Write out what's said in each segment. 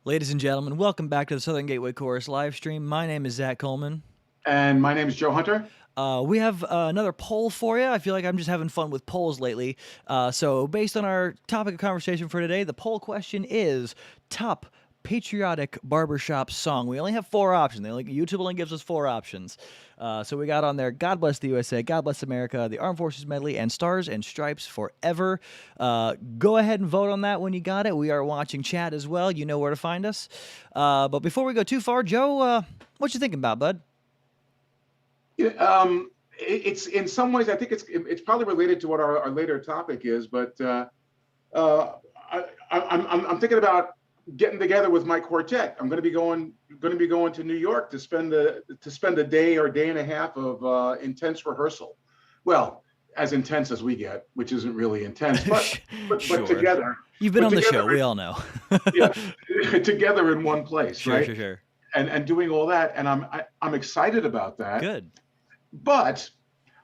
Ladies and gentlemen, welcome back to the Southern Gateway Chorus live stream. My name is Zach Coleman. And my name is Joe Hunter. We have another poll for you. I feel like I'm just having fun with polls lately. So, based on our topic of conversation for today, the poll question is top patriotic barbershop song. We only have four options. YouTube only gives us four options. So we got on there God Bless the USA, God Bless America, the Armed Forces Medley, and Stars and Stripes Forever. Go ahead and vote on that when you got it. We are watching chat as well. You know where to find us. But before we go too far, Joe, what you thinking about, bud? It's in some ways, I think it's probably related to what our later topic is, but I'm thinking about getting together with my quartet. I'm going to be going to New York to spend a day or day and a half of intense rehearsal. Well, as intense as we get, which isn't really intense, but Sure. together. You've been on the show. We all know. Yeah, together in one place, Sure, right? sure. And doing all that, and I'm excited about that. Good. But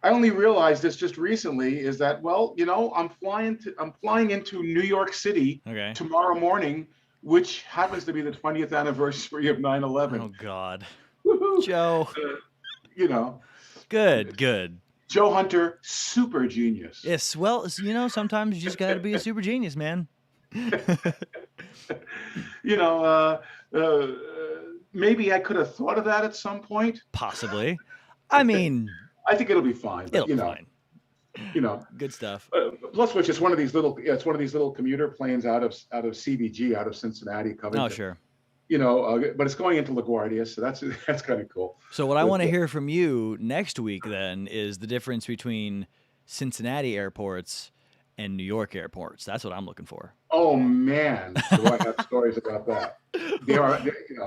I only realized this just recently is that, well, I'm flying into New York City tomorrow morning, which happens to be the 20th anniversary of 9/11. Oh God. Woo-hoo. Joe. Good. Joe Hunter, super genius. Yes, well, sometimes you just got to be a super genius, man. Maybe I could have thought of that at some point. Possibly. I mean, I think it'll be fine. But, it'll be fine. Good stuff. Plus, which is one of these little commuter planes out of CBG, out of Cincinnati, Covington. Oh, sure. But it's going into LaGuardia, so that's kind of cool. So what I want to hear from you next week then is the difference between Cincinnati airports and New York airports. That's what I'm looking for. Oh man, do I have stories about that?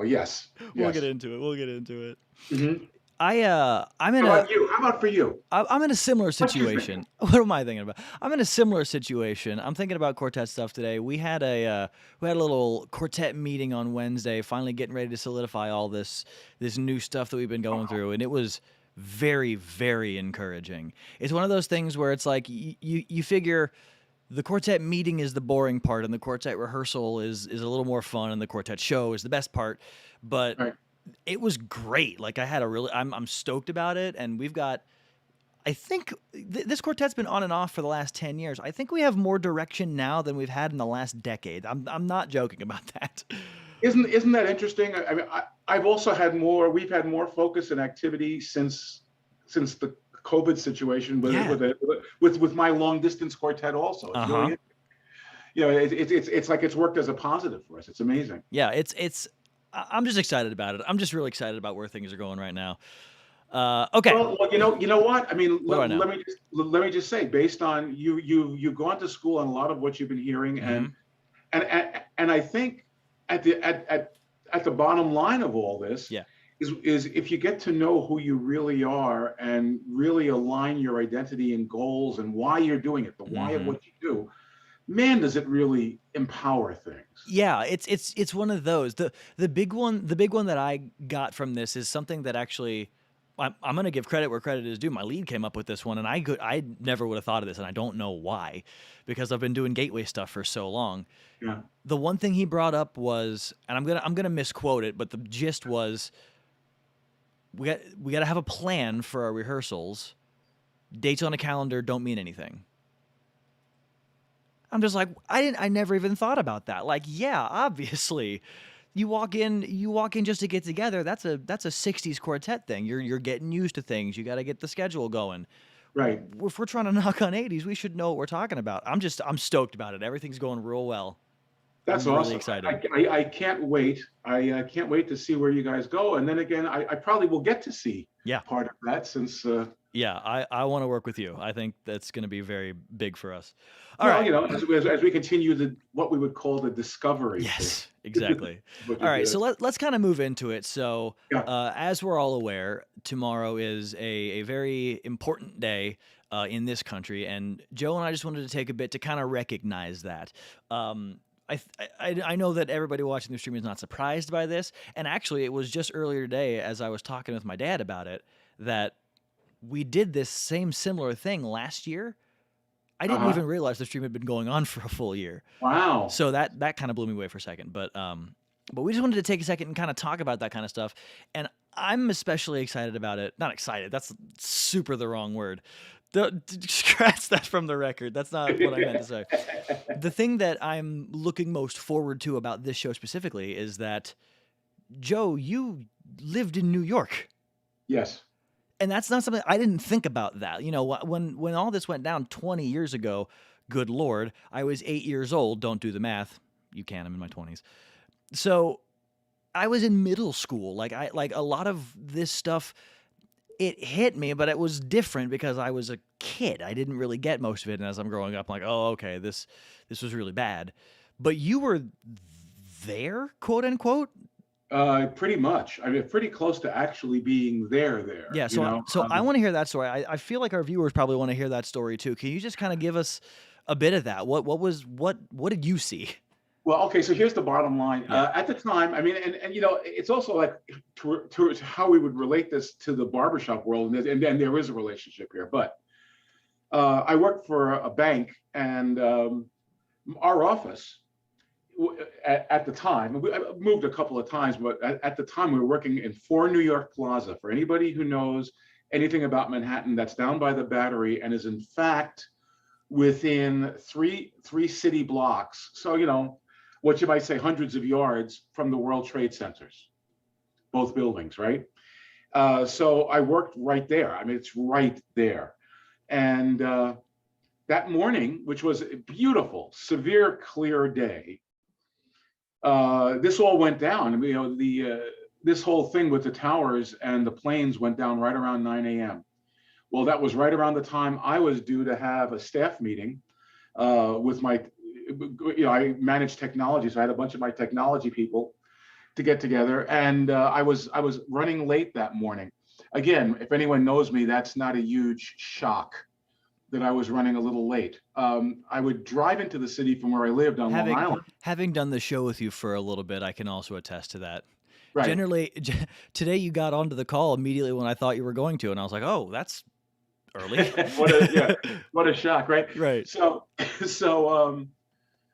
Yes. We'll get into it. Mm-hmm. I'm in How about for you? I'm in a similar situation. What am I thinking about? I'm in a similar situation. I'm thinking about quartet stuff today. We had a little quartet meeting on Wednesday, finally getting ready to solidify all this new stuff that we've been going through, and it was very, very encouraging. It's one of those things where it's like you figure the quartet meeting is the boring part, and the quartet rehearsal is a little more fun, and the quartet show is the best part, but. Right. It was great. Like I'm stoked about it. And we've got, I think this quartet's been on and off for the last 10 years. I think we have more direction now than we've had in the last decade. I'm not joking about that. Isn't that interesting? I mean, we've had more focus and activity since the COVID situation with my long distance quartet also. It's really, it's like it's worked as a positive for us. It's amazing. Yeah. I'm just excited about it. I'm just really excited about where things are going right now. Okay. Well, you know what? I mean, let me just say, based on you've gone to school and a lot of what you've been hearing, and I think at the bottom line of all this, is if you get to know who you really are and really align your identity and goals and why you're doing it, the why of what you do. Man, does it really empower things? Yeah, it's one of those. The big one that I got from this is something that actually I'm going to give credit where credit is due. My lead came up with this one, and I never would have thought of this, and I don't know why, because I've been doing Gateway stuff for so long. Yeah. The one thing he brought up was, and I'm gonna misquote it, but the gist was, we got to have a plan for our rehearsals. Dates on a calendar don't mean anything. I'm just like, I never even thought about that. Like, yeah, obviously, you walk in just to get together. That's a 60s quartet thing. You're getting used to things. You got to get the schedule going. Right. If we're trying to knock on 80s, we should know what we're talking about. I'm stoked about it. Everything's going real well. That's I'm awesome. Really excited. I can't wait. I can't wait to see where you guys go. And then again, I probably will get to see part of that since. I want to work with you. I think that's going to be very big for us. All right. As we continue what we would call the discovery. Yes, exactly. All right. So let's kind of move into it. So as we're all aware, tomorrow is a very important day in this country. And Joe and I just wanted to take a bit to kind of recognize that. I know that everybody watching the stream is not surprised by this. And actually, it was just earlier today as I was talking with my dad about it that we did this similar thing last year. I didn't even realize the stream had been going on for a full year. Wow. So that kind of blew me away for a second. But But we just wanted to take a second and kind of talk about that kind of stuff. And I'm especially excited about it. Not excited. That's super the wrong word. Scratch that from the record. That's not what I meant to say. The thing that I'm looking most forward to about this show specifically is that, Joe, you lived in New York. Yes. And that's not something I didn't think about that. You know, when all this went down 20 years ago, good Lord, I was 8 years old. Don't do the math. You can. I'm in my 20s. So I was in middle school. Like a lot of this stuff, it hit me, but it was different because I was a kid. I didn't really get most of it. And as I'm growing up, I'm like, oh, okay, this was really bad. But you were there, quote unquote. Pretty much. I mean, pretty close to actually being there. Yeah. So I want to hear that story. I feel like our viewers probably want to hear that story too. Can you just kind of give us a bit of that? What did you see? Well, okay, so here's the bottom line. At the time, I mean, and you know, it's also like to how we would relate this to the barbershop world, and then there is a relationship here. But I worked for a bank, and our office at the time, I moved a couple of times, but at the time we were working in 4 New York Plaza. For anybody who knows anything about Manhattan, that's down by the Battery and is in fact within three city blocks. So, you know, what you might say hundreds of yards from the World Trade Centers, both buildings, right? So I worked right there. I mean, it's right there. And that morning, which was a beautiful, severe, clear day, this all went down. I mean, you know, this whole thing with the towers and the planes went down right around 9 a.m. Well, that was right around the time I was due to have a staff meeting with my, you know, I manage technology, so I had a bunch of my technology people to get together, and I was running late that morning. Again, if anyone knows me, that's not a huge shock that I was running a little late. I would drive into the city from where I lived on Long Island. Having done the show with you for a little bit, I can also attest to that. Right. Generally, today you got onto the call immediately when I thought you were going to, and I was like, oh, that's early. what a shock, right? Right. So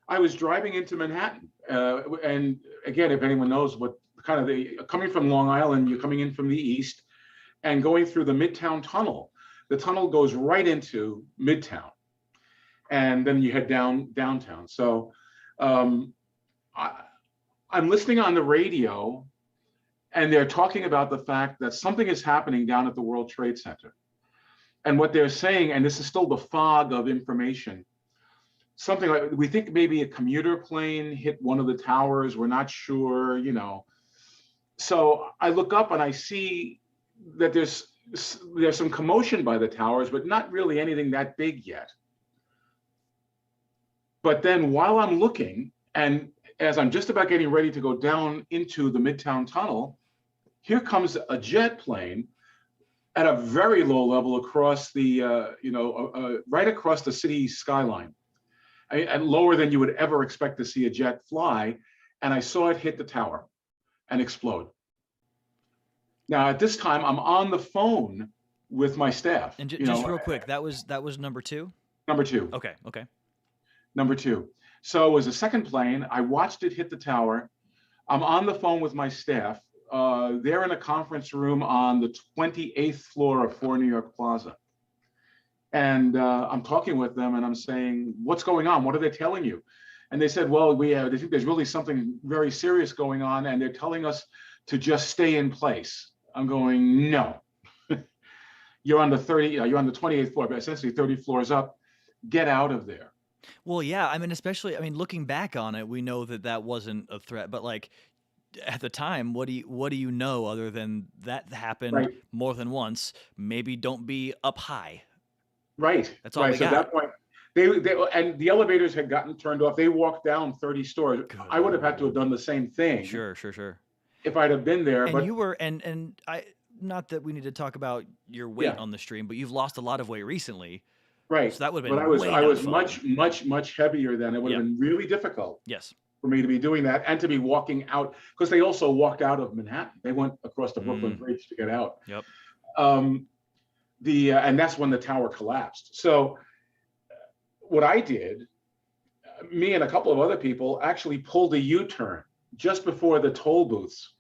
I was driving into Manhattan, and again, if anyone knows what kind of coming from Long Island, you're coming in from the east and going through the Midtown Tunnel. The tunnel goes right into Midtown, and then you head downtown. So I'm listening on the radio, and they're talking about the fact that something is happening down at the World Trade Center. And what they're saying, and this is still the fog of information, something like, we think maybe a commuter plane hit one of the towers, we're not sure, you know. So I look up and I see that there's some commotion by the towers, but not really anything that big yet. But then while I'm looking, and as I'm just about getting ready to go down into the Midtown Tunnel, here comes a jet plane at a very low level across the, right across the city skyline, and lower than you would ever expect to see a jet fly. And I saw it hit the tower and explode. Now, at this time, I'm on the phone with my staff. And just real quick, that was number 2? Number 2. Okay. Number 2. So it was a second plane. I watched it hit the tower. I'm on the phone with my staff. They're in a conference room on the 28th floor of 4 New York Plaza. And I'm talking with them and I'm saying, what's going on? What are they telling you? And they said, well, they think there's really something very serious going on, and they're telling us to just stay in place. I'm going, no. You're on the 28th floor, but essentially 30 floors up. Get out of there. Well, yeah. I mean, especially, looking back on it, we know that wasn't a threat, but like at the time, what do you know other than that happened more than once? Maybe don't be up high. Right. That's all they got. At that point, they and the elevators had gotten turned off. They walked down 30 stories. Good. I would have had to have done the same thing. Sure. If I'd have been there. And but you were, and I, not that we need to talk about your weight on the stream, but you've lost a lot of weight recently. Right. So that would have been. But I was much heavier then. It would have been really difficult. Yes. For me to be doing that and to be walking out, because they also walked out of Manhattan. They went across the Brooklyn Bridge to get out. Yep. And that's when the tower collapsed. So what I did, me and a couple of other people actually pulled a U-turn just before the toll booths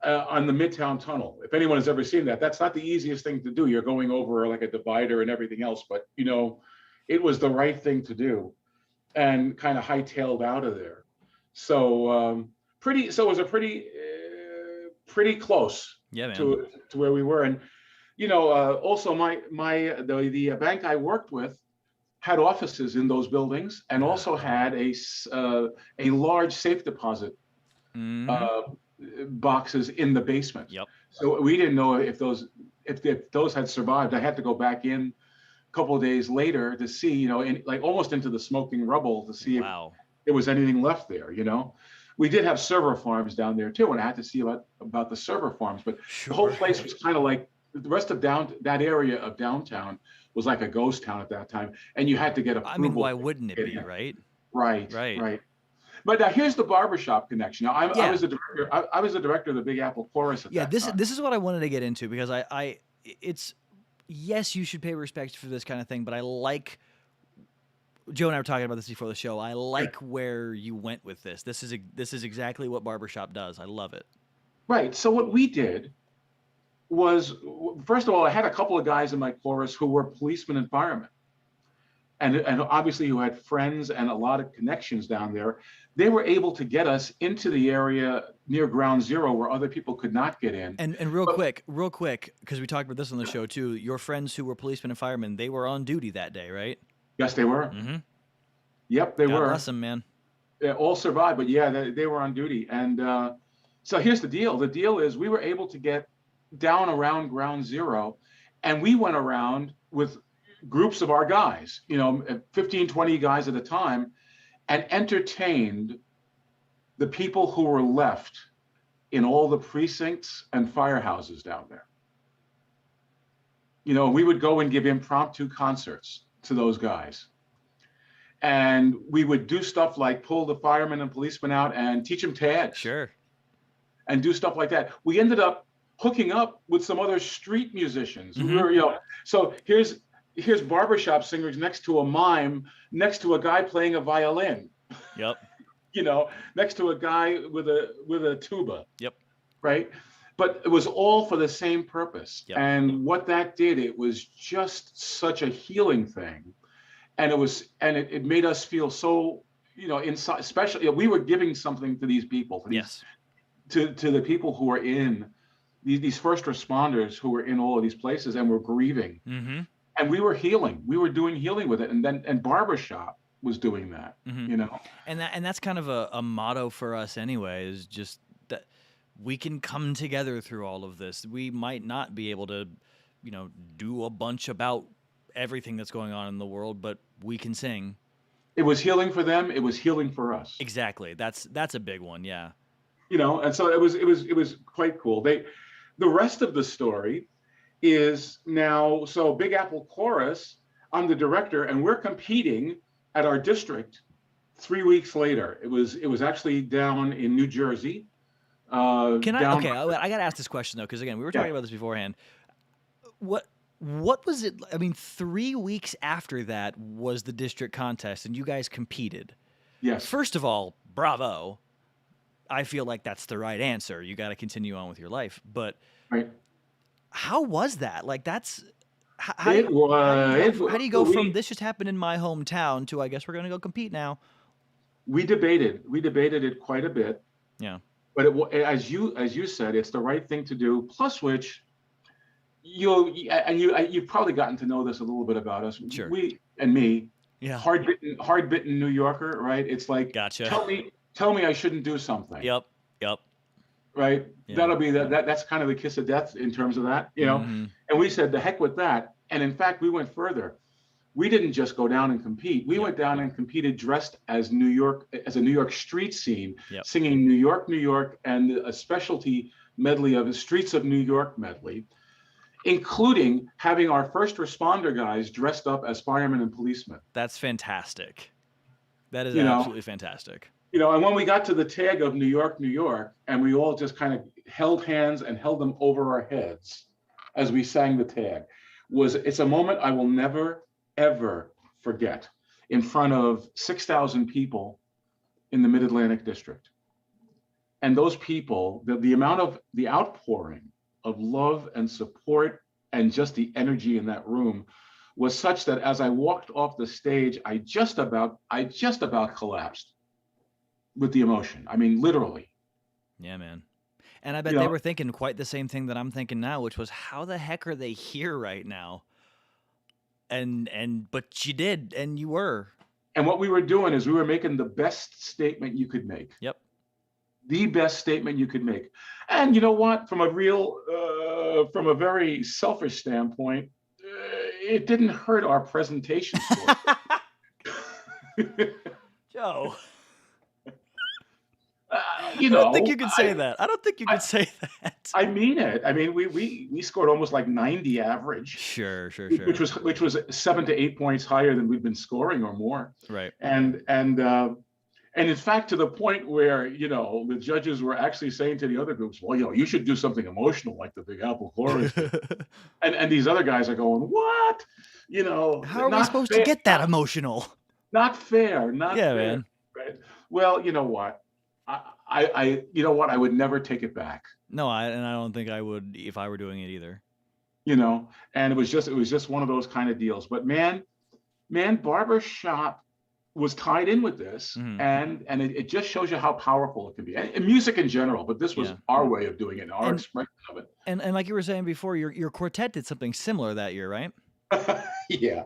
on the Midtown Tunnel. If anyone has ever seen that, that's not the easiest thing to do. You're going over like a divider and everything else, but it was the right thing to do, and kind of hightailed out of there. So so it was a pretty close to where we were. And also the bank I worked with had offices in those buildings, and also had a large safe deposit boxes in the basement. Yep. So we didn't know if those had survived. I had to go back in a couple of days later to see, like almost into the smoking rubble to see if there was anything left there. We did have server farms down there too, and I had to see about the server farms. But the whole place was kind of like the rest of that area of downtown was like a ghost town at that time, and you had to get approval. I mean, why wouldn't it be, right? Right. But now here's the barbershop connection. Now I was the director. I was the director of the Big Apple Chorus at that time. This is what I wanted to get into, because it's yes, you should pay respect for this kind of thing, but I like. Joe and I were talking about this before the show. I like where you went with this. This is exactly what barbershop does. I love it. Right. So what we did was, first of all, I had a couple of guys in my chorus who were policemen and firemen, and obviously who had friends and a lot of connections down there. They were able to get us into the area near Ground Zero where other people could not get in. And real quick, because we talked about this on the show too. Your friends who were policemen and firemen, they were on duty that day, right? Yes, they were. Mm-hmm. Yep, they were. God bless them, man. They all survived, but yeah, they were on duty. And so here's the deal. The deal is we were able to get down around Ground Zero, and we went around with groups of our guys, 15, 20 guys at a time, and entertained the people who were left in all the precincts and firehouses down there. We would go and give impromptu concerts to those guys. And we would do stuff like pull the firemen and policemen out and teach them tags. Sure. And do stuff like that. We ended up hooking up with some other street musicians. Mm-hmm. So here's barbershop singers next to a mime, next to a guy playing a violin. Yep. Next to a guy with a tuba. Yep. Right. But it was all for the same purpose. Yep. And what that did, it was just such a healing thing. And it made us feel so, inside, especially, we were giving something to these people, to the people who are in these first responders who were in all of these places and were grieving. Mm-hmm. And we were healing. We were doing healing with it. And barbershop was doing that, mm-hmm. And that's kind of a motto for us anyway, is just that we can come together through all of this. We might not be able to, do a bunch about everything that's going on in the world, but we can sing. It was healing for them. It was healing for us. Exactly. That's a big one. Yeah. And so it was quite cool. The rest of the story is now, so Big Apple Chorus, I'm the director, and we're competing at our district 3 weeks later. It was actually down in New Jersey. I got to ask this question though, because again, we were talking about this beforehand. What was it? I mean, 3 weeks after that was the district contest, and you guys competed. Yes. First of all, bravo. I feel like that's the right answer. You got to continue on with your life. But how was that? Like, how do you go from this just happened in my hometown to I guess we're going to go compete now? We debated it quite a bit. Yeah. But as you said, it's the right thing to do. Plus, which you've probably gotten to know this a little bit about us. Sure. We and me. Yeah. Hard-bitten New Yorker, right? It's like, gotcha. Tell me I shouldn't do something. Yep. Right. Yeah. That'll be that's kind of the kiss of death in terms of that, Mm-hmm. And we said the heck with that. And in fact, we went further. We didn't just go down and compete. We went down and competed dressed as a New York street scene, singing New York, New York, and a specialty medley of the Streets of New York medley, including having our first responder guys dressed up as firemen and policemen. That's fantastic. That is absolutely fantastic. And when we got to the tag of New York, New York, and we all just kind of held hands and held them over our heads as we sang the tag, it's a moment I will never, ever forget, in front of 6,000 people in the Mid-Atlantic District. And those people, the amount of the outpouring of love and support and just the energy in that room was such that as I walked off the stage, I just about collapsed with the emotion. I mean, literally. Yeah, man. And I bet You they know, were thinking quite the same thing that I'm thinking now, which was, how the heck are they here right now? But you did, and you were. and what we were doing is we were making the best statement you could make. Yep. The best statement you could make. And you know what? From a very selfish standpoint, it didn't hurt our presentation skills. Joe. You I know, don't think you could say that. I don't think you could say that. I mean it. I mean, we scored almost like 90 average. Sure. Which was 7 to 8 points higher than we've been scoring or more. Right. And in fact, to the point where, you know, the judges were actually saying to the other groups, well, you know, you should do something emotional like the Big Apple chorus. and these other guys are going, what? You know, how are we supposed to get that emotional? Not fair. Not fair. Man. Right. Well, you know what? You know what? I would never take it back. No, I don't think I would if I were doing it either. You know, and it was just one of those kind of deals. But man, barbershop was tied in with this, and it just shows you how powerful it can be, and music in general. But this was our way of doing it, our expression of it. And like you were saying before, your quartet did something similar that year, right? Yeah.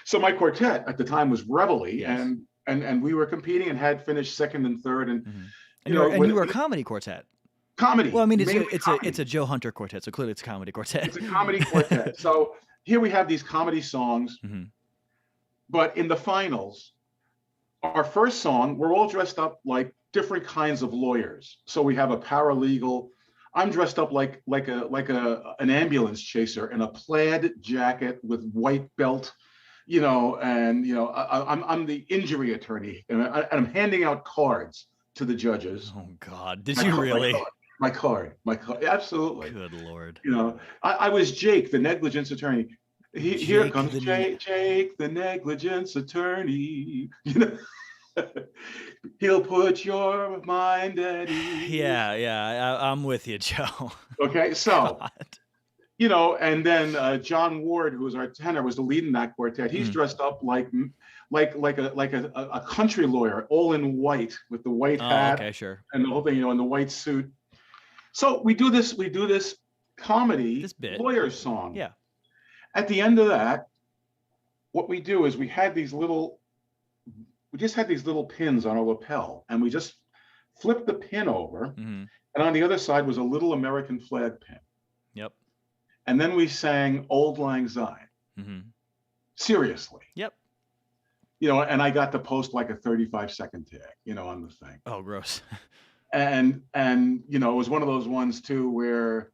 So my quartet at the time was Reveille, and we were competing and had finished second and third, and you were a comedy quartet. Comedy. Well, I mean, it's a Joe Hunter quartet, so clearly it's a comedy quartet. It's a comedy quartet. So here we have these comedy songs, but in the finals, our first song, we're all dressed up like different kinds of lawyers. So we have a paralegal. I'm dressed up like an ambulance chaser in a plaid jacket with white belt, you know, and you know, I'm the injury attorney, and I'm handing out cards to the judges. Oh God, did you really? My card, absolutely. Good Lord. You know, I was Jake, the negligence attorney. Here comes Jake, the negligence attorney. You know, he'll put your mind at ease. Yeah, I'm with you, Joe. Okay, so you know, and then John Ward, who was our tenor, was the lead in that quartet. He's dressed up like a country lawyer, all in white with the white hat, and the whole thing, you know, in the white suit. So we do this comedy lawyer song. Yeah. At the end of that, what we do is we just had these little pins on our lapel, and we just flipped the pin over, and on the other side was a little American flag pin. Yep. And then we sang Auld Lang Syne. Seriously. Yep. You know, and I got to post like a 35-second tag, you know, on the thing. Oh, gross. And you know, it was one of those ones too where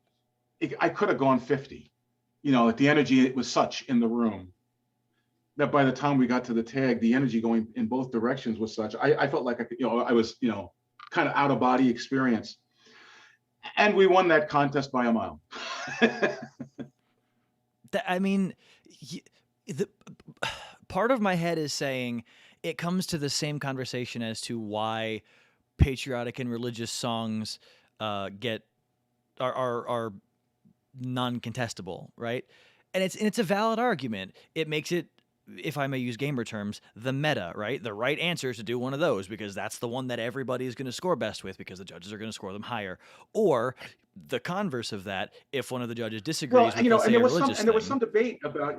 I could have gone 50. You know, like the energy, it was such in the room that by the time we got to the tag, the energy going in both directions was such. I felt like I was, you know, kind of out of body experience. And we won that contest by a mile. I mean, the part of my head is saying it comes to the same conversation as to why patriotic and religious songs are non-contestable, right? And it's a valid argument. It makes it, if I may use gamer terms, the meta, right? The right answer is to do one of those because that's the one that everybody is going to score best with because the judges are going to score them higher. Or the converse of that, if one of the judges disagrees with, you know, let's say, a religious thing. There was some debate about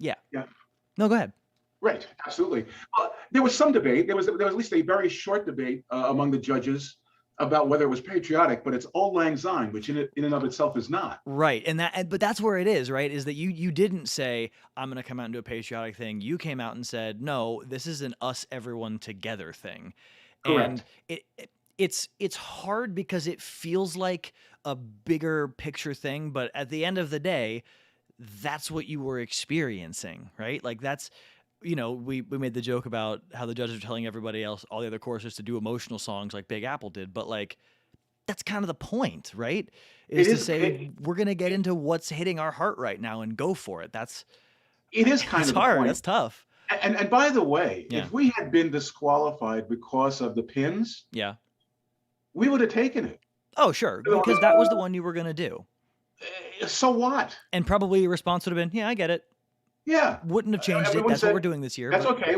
yeah. No, go ahead. Right, absolutely. There was some debate. There was at least a very short debate among the judges about whether it was patriotic, but it's Auld Lang Syne, which in and of itself is not. Right, but that's where it is, right? Is that you didn't say I'm going to come out and do a patriotic thing. You came out and said, no, this is an us everyone together thing. Correct. And it's hard because it feels like a bigger picture thing, but at the end of the day, that's what you were experiencing, right? Like that's, you know, we made the joke about how the judges are telling everybody else, all the other choruses, to do emotional songs like Big Apple did, but like that's kind of the point, right? Is to say we're gonna get into what's hitting our heart right now and go for it. It is kind of hard. The point. That's tough. And by the way, if we had been disqualified because of the pins, we would have taken it. Oh, sure, because that was the one you were gonna do. So what? And probably your response would have been, "Yeah, I get it. Yeah. Wouldn't have changed it. Everyone That's what said, we're doing this year." that's But okay.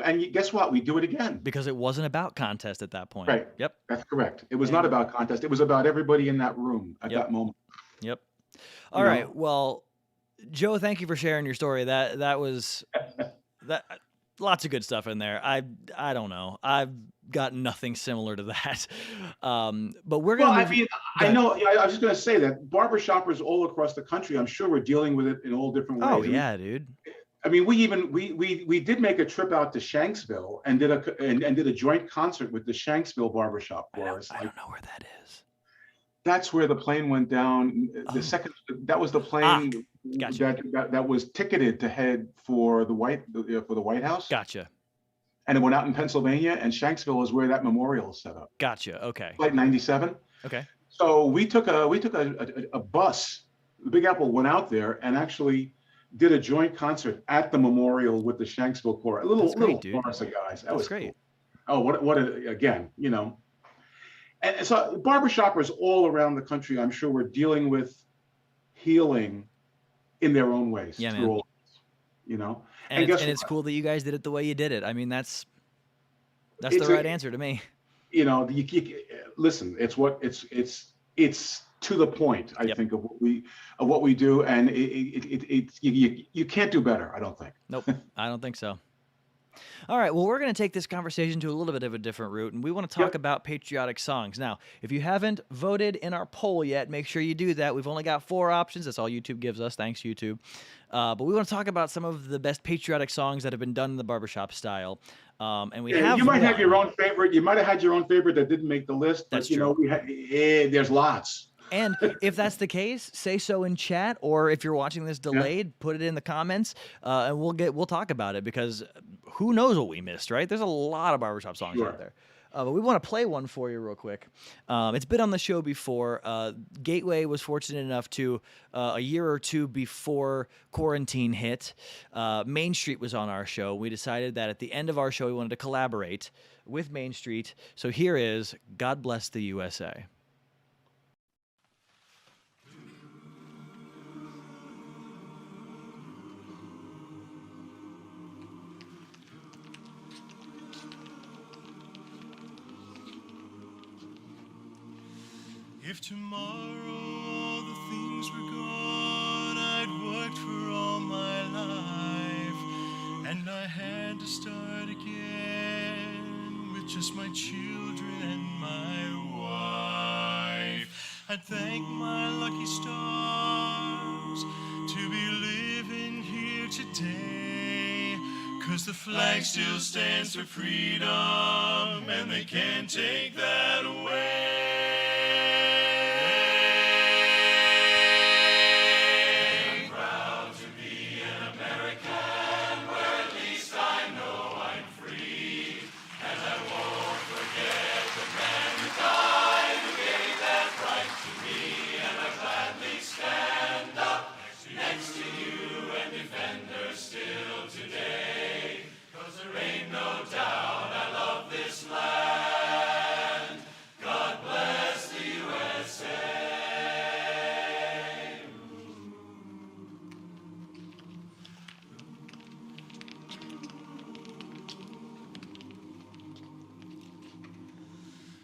And guess what? We do it again. because it wasn't about contest at that point. Right. Yep. That's correct. It was not And about contest. It was about everybody in that room at yep. that moment. Yep. You All right. know, Well, Joe, thank you for sharing your story. That was that lots of good stuff in there. I don't know. I've got nothing similar to that. But we're well, gonna I move. mean, Go I ahead. know. I was just going to say that barbershoppers all across the country, I'm sure, we're dealing with it in all different Oh ways. yeah, dude. I mean, we did make a trip out to Shanksville and did a joint concert with the Shanksville Barbershop Chorus. I don't know where that is. That's where the plane went down. The Oh. second, that was the plane Gotcha. that was ticketed to head for the White House, Gotcha. and it went out in Pennsylvania. And Shanksville is where that memorial is set up. Gotcha. Okay. Flight 97. Okay. So we took a bus. The Big Apple went out there and actually did a joint concert at the memorial with the Shanksville Chorus. That's great, little dude. chorus of guys. That That's was great. Cool. Oh, again, you know. And so barbershoppers all around the country, I'm sure, were dealing with healing in their own ways. Yeah, through man. all this, you know. And guess it's cool that you guys did it the way you did it. I mean, that's the It's right answer to me. You know, listen. It's to the point. I Yep. think of what we do, and you can't do better. I don't think. Nope, I don't think so. All right, well, we're going to take this conversation to a little bit of a different route, and we want to talk Yep. about patriotic songs. Now, if you haven't voted in our poll yet, make sure you do that. We've only got 4 options. That's all YouTube gives us. Thanks, YouTube. But we want to talk about some of the best patriotic songs that have been done in the barbershop style. And we have You might have one. your own favorite. You might have had your own favorite that didn't make the list. But, That's you know, there's lots. And if that's the case, say so in chat, or if you're watching this delayed, put it in the comments, and we'll talk about it, because who knows what we missed, right? There's a lot of barbershop songs out there. But we want to play one for you real quick. It's been on the show before. Gateway was fortunate enough to, a year or two before quarantine hit, Main Street was on our show. We decided that at the end of our show, we wanted to collaborate with Main Street. So here is God Bless the USA. If tomorrow all the things were gone I'd worked for all my life, and I had to start again with just my children and my wife, I'd thank my lucky stars to be living here today, 'cause the flag still stands for freedom and they can't take that away.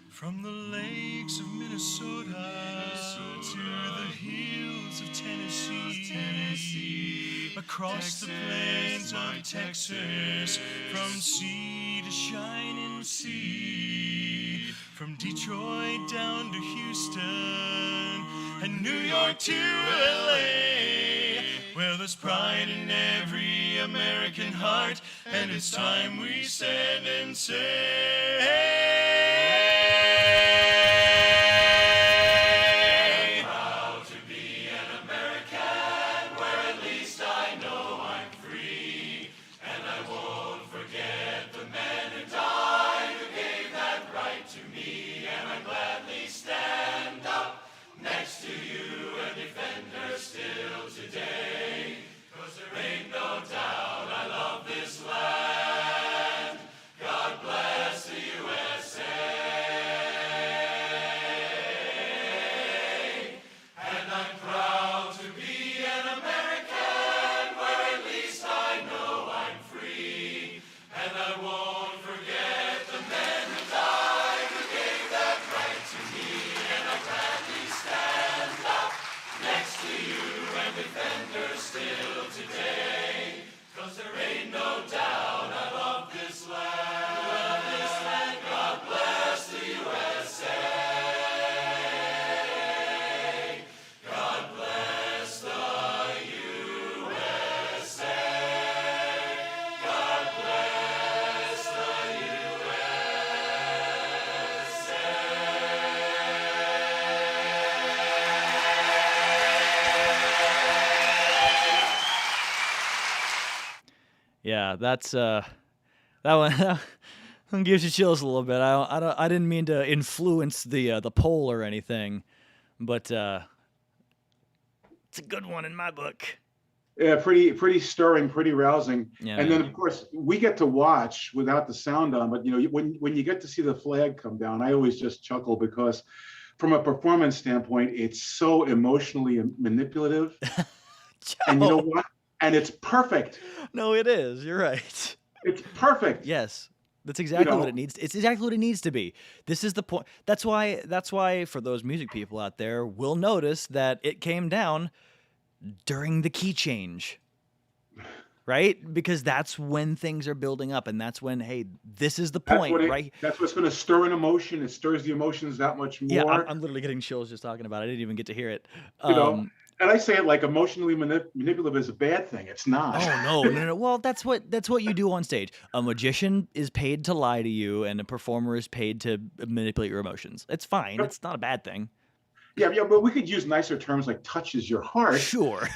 From the lakes of Minnesota to the hills of Tennessee, across the plains of Texas, from sea to shining sea, from Detroit down to Houston and New York to LA, well, there's pride in every American heart, and it's time we stand and say, God bless Yeah, that's that one. That one gives you chills a little bit. I didn't mean to influence the poll or anything, but it's a good one in my book. Yeah, pretty stirring, pretty rousing. Yeah, and man. then of course we get to watch without the sound on, but when you get to see the flag come down, I always just chuckle because from a performance standpoint, it's so emotionally manipulative. And you know what? And it's perfect. No, it is. You're right. It's perfect. Yes. That's exactly what it needs. It's exactly what it needs to be. This is the point. That's why for those music people out there, we'll notice that it came down during the key change. Right? Because that's when things are building up, and that's when, hey, this is the point, right? That's what's going to stir an emotion. It stirs the emotions that much more. Yeah, I'm literally getting chills just talking about it. I didn't even get to hear it. And I say it like emotionally manipulative is a bad thing. It's not. Oh, no. Well, that's what you do on stage. A magician is paid to lie to you, and a performer is paid to manipulate your emotions. It's fine. It's not a bad thing. Yeah, but we could use nicer terms like touches your heart. Sure.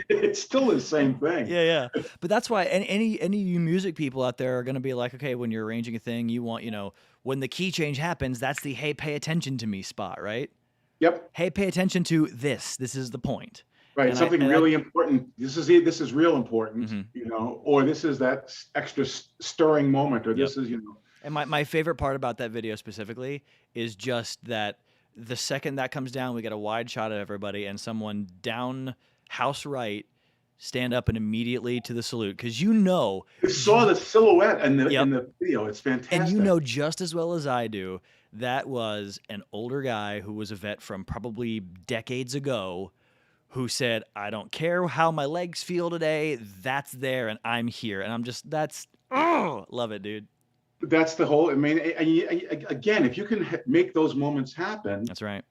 It's still the same thing. Yeah. But that's why any of you music people out there are going to be like, okay, when you're arranging a thing, you want, when the key change happens, that's the, hey, pay attention to me spot, right? Yep. Hey, pay attention to this. This is the point. Right. And something really important. This is real important, or this is that extra stirring moment, or this is, And my favorite part about that video specifically is just that the second that comes down, we get a wide shot of everybody and someone down house right stand up and immediately to the salute, because you saw the silhouette in the video. It's fantastic. And just as well as I do, that was an older guy who was a vet from probably decades ago who said, I don't care how my legs feel today, that's there and I'm here. And I'm just, love it, dude. That's the whole, again, if you can make those moments happen. That's right.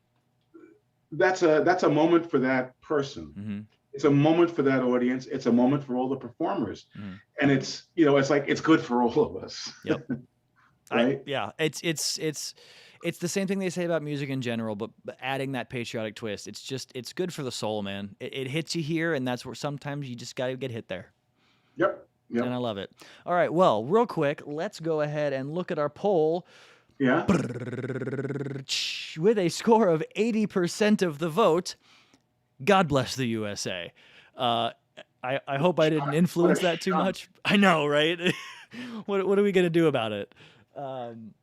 That's a moment for that person. Mm-hmm. It's a moment for that audience. It's a moment for all the performers. Mm-hmm. And it's, it's like, it's good for all of us. Yep. Right? It's the same thing they say about music in general, but adding that patriotic twist, it's good for the soul, man. It hits you here, and that's where sometimes you just got to get hit there. Yep. And I love it. All right, well, real quick, let's go ahead and look at our poll. Yeah. With a score of 80% of the vote, God bless the USA. I hope I didn't influence that too much. I know, right? What are we going to do about it? I'm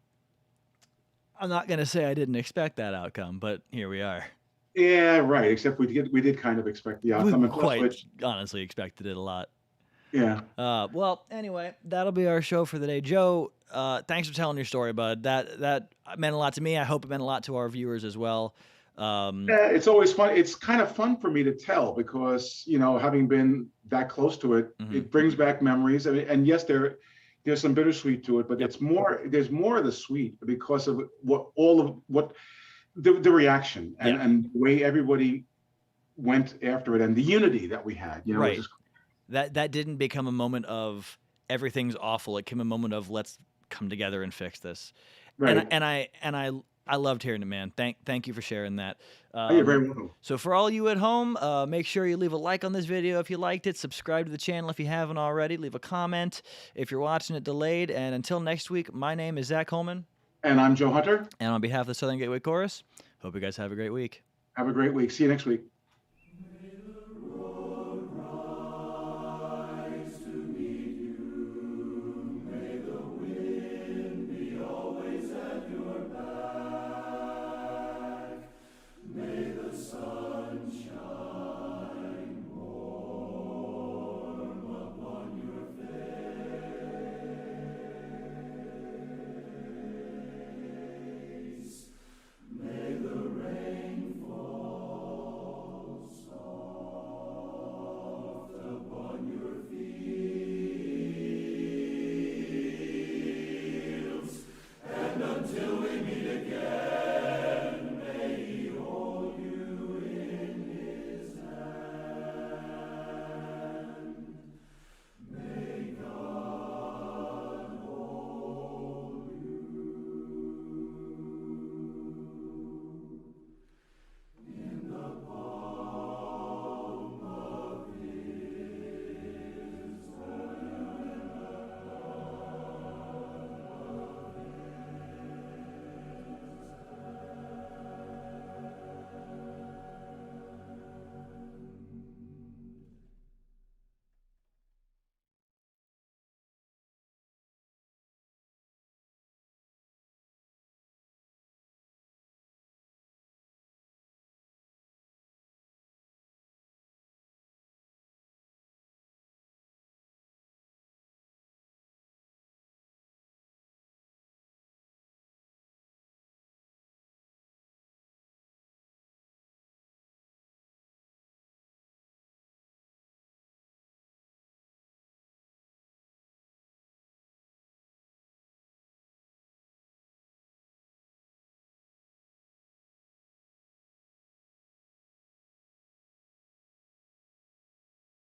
not going to say I didn't expect that outcome, but here we are. Yeah, right. Except we did kind of expect the outcome. We quite honestly expected it a lot. Yeah. Well, anyway, that'll be our show for the day. Joe, thanks for telling your story, bud. That meant a lot to me. I hope it meant a lot to our viewers as well. It's always fun. It's kind of fun for me to tell because, having been that close to it, it brings back memories. And yes, there's some bittersweet to it, but there's more of the sweet because of the reaction and the way everybody went after it and the unity that we had, right. That didn't become a moment of everything's awful. It became a moment of let's come together and fix this. Right. And I loved hearing it, man. Thank you for sharing that. You're very welcome. So for all you at home, make sure you leave a like on this video if you liked it. Subscribe to the channel if you haven't already. Leave a comment if you're watching it delayed. And until next week, my name is Zach Holman. And I'm Joe Hunter. And on behalf of the Southern Gateway Chorus, hope you guys have a great week. Have a great week. See you next week.